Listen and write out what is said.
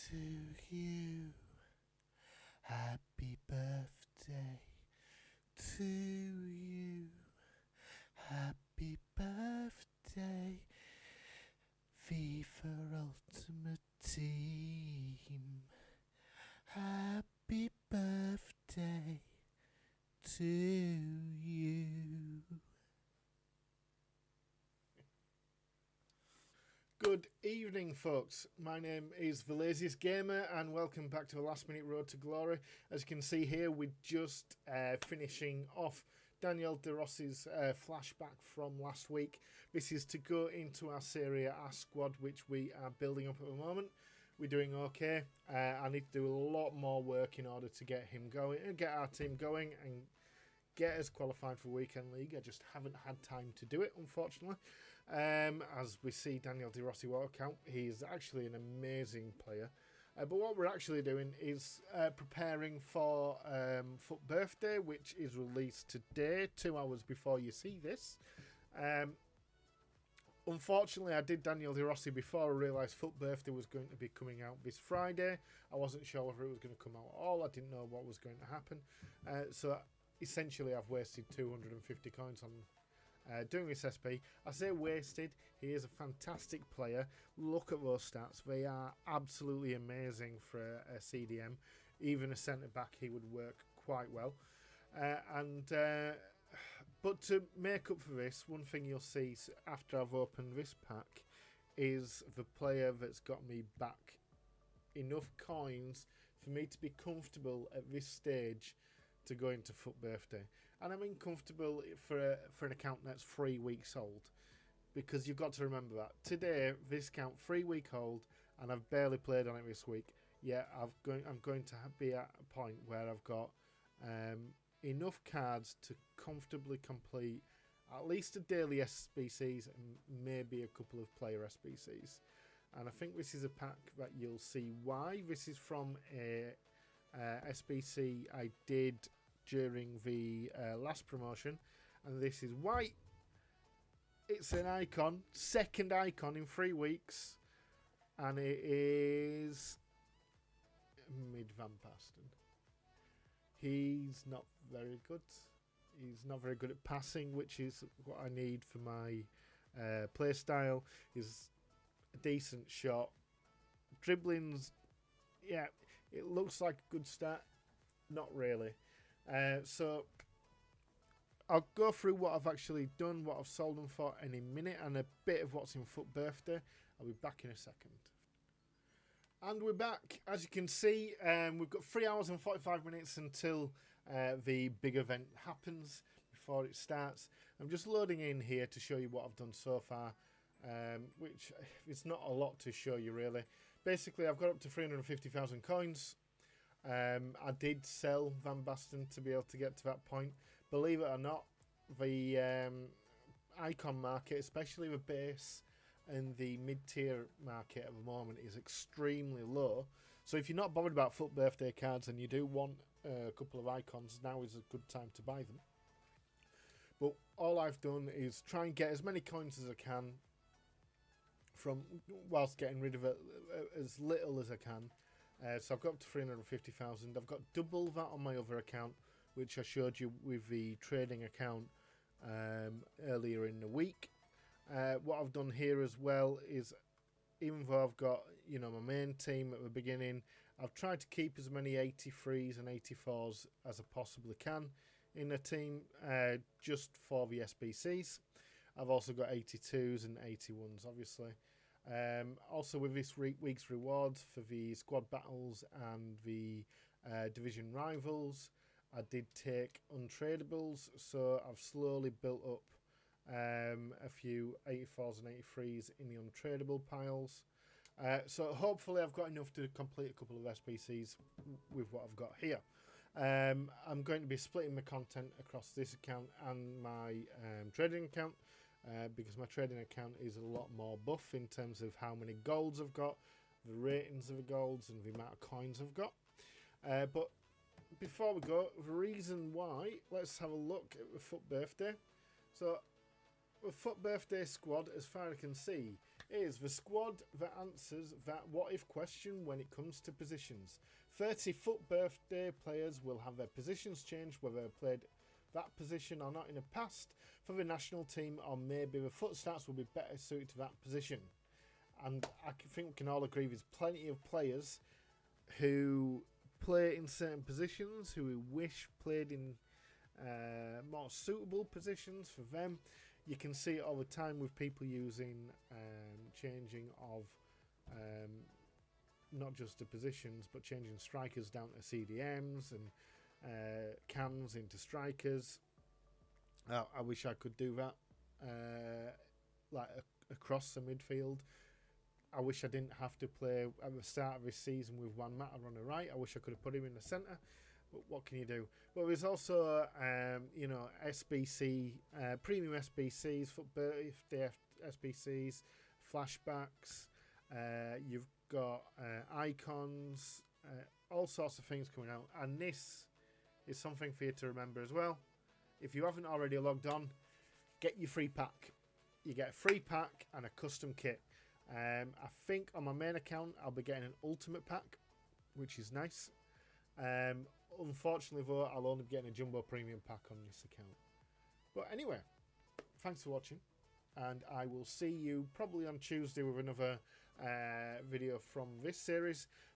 to you. Happy birthday to you. Happy birthday, FIFA Ultimate Team. Happy birthday to you. Good evening, folks. My name is The Laziest Gamer, and welcome back to the Last Minute Road to Glory. As you can see here, we're just finishing off Daniel De Rossi's flashback from last week. This is to go into our Serie A squad, which we are building up at the moment. We're doing okay. I need to do a lot more work in order to get him going and get our team going and get us qualified for Weekend League. I just haven't had time to do it, unfortunately. As we see Daniel De Rossi walk out, he's actually an amazing player. But what we're actually doing is preparing for FUT Birthday, which is released today, 2 hours before you see this. Unfortunately, I did Daniel De Rossi before I realised FUT Birthday was going to be coming out this Friday. I wasn't sure whether it was going to come out at all. I didn't know what was going to happen. So essentially, I've wasted 250 coins on doing this SP. I say wasted. He is a fantastic player. Look at those stats. They are absolutely amazing for a CDM. Even a centre-back, he would work quite well. But to make up for this, one thing you'll see after I've opened this pack is the player that's got me back enough coins for me to be comfortable at this stage to go into FUT Birthday. And I mean comfortable for an account that's 3 weeks old, because you've got to remember that today this account 3 week old, and I've barely played on it this week. Yeah, I'm going to be at a point where I've got enough cards to comfortably complete at least a daily SBCs and maybe a couple of player SBCs. And I think this is a pack that you'll see why. This is from a SBC I did during the last promotion, and this is why. It's an icon, second icon in 3 weeks, and it is Mid Van Basten. He's not very good. He's not very good at passing, which is what I need for my play style. He's a decent shot. Dribbling's, yeah, it looks like a good stat. Not really. So I'll go through what I've actually done, what I've sold them for in a minute, and a bit of what's in FUT Birthday. I'll be back in a second. And we're back. As you can see, we've got 3 hours and 45 minutes until the big event happens, before it starts. I'm just loading in here to show you what I've done so far, which is not a lot to show you really. Basically, I've got up to 350,000 coins. I did sell Van Basten to be able to get to that point. Believe it or not, the icon market, especially the base and the mid-tier market at the moment, is extremely low. So if you're not bothered about FUT Birthday cards and you do want a couple of icons, now is a good time to buy them. But all I've done is try and get as many coins as I can from whilst getting rid of it as little as I can. So I've got up to 350,000. I've got double that on my other account, which I showed you with the trading account earlier in the week. What I've done here as well is, even though I've got, you know, my main team at the beginning, I've tried to keep as many 83s and 84s as I possibly can in a team, just for the SBCs. I've also got 82s and 81s, obviously. Also with this week's rewards for the squad battles and the division rivals, I did take untradables, so I've slowly built up a few 84s and 83s in the untradable piles. So hopefully I've got enough to complete a couple of SBCs with what I've got here. I'm going to be splitting my content across this account and my trading account, because my trading account is a lot more buff in terms of how many golds I've got, the ratings of the golds, and the amount of coins I've got. But before we go, the reason why, let's have a look at the FUT Birthday. So the FUT Birthday squad, as far as I can see, is the squad that answers that what if question when it comes to positions. 30 FUT Birthday players will have their positions changed whether they played that position or not in the past for the national team, or maybe the FUT stats will be better suited to that position. And I think we can all agree there's plenty of players who play in certain positions who we wish played in more suitable positions for them. You can see it all the time with people using changing of not just the positions, but changing strikers down to CDMs and cams into strikers. I wish I could do that, like across the midfield. I wish I didn't have to play at the start of this season with Juan Mata on the right. I wish I could have put him in the centre. But what can you do? Well, there's also, SBC, premium SBCs, FUT Birthday SBCs, Flashbacks. You've got icons, all sorts of things coming out. And this is something for you to remember as well. If you haven't already logged on, get your free pack. You get a free pack and a custom kit. I think on my main account I'll be getting an ultimate pack, which is nice. Unfortunately though, I'll only be getting a jumbo premium pack on this account. But anyway, thanks for watching, and I will see you probably on Tuesday with another video from this series.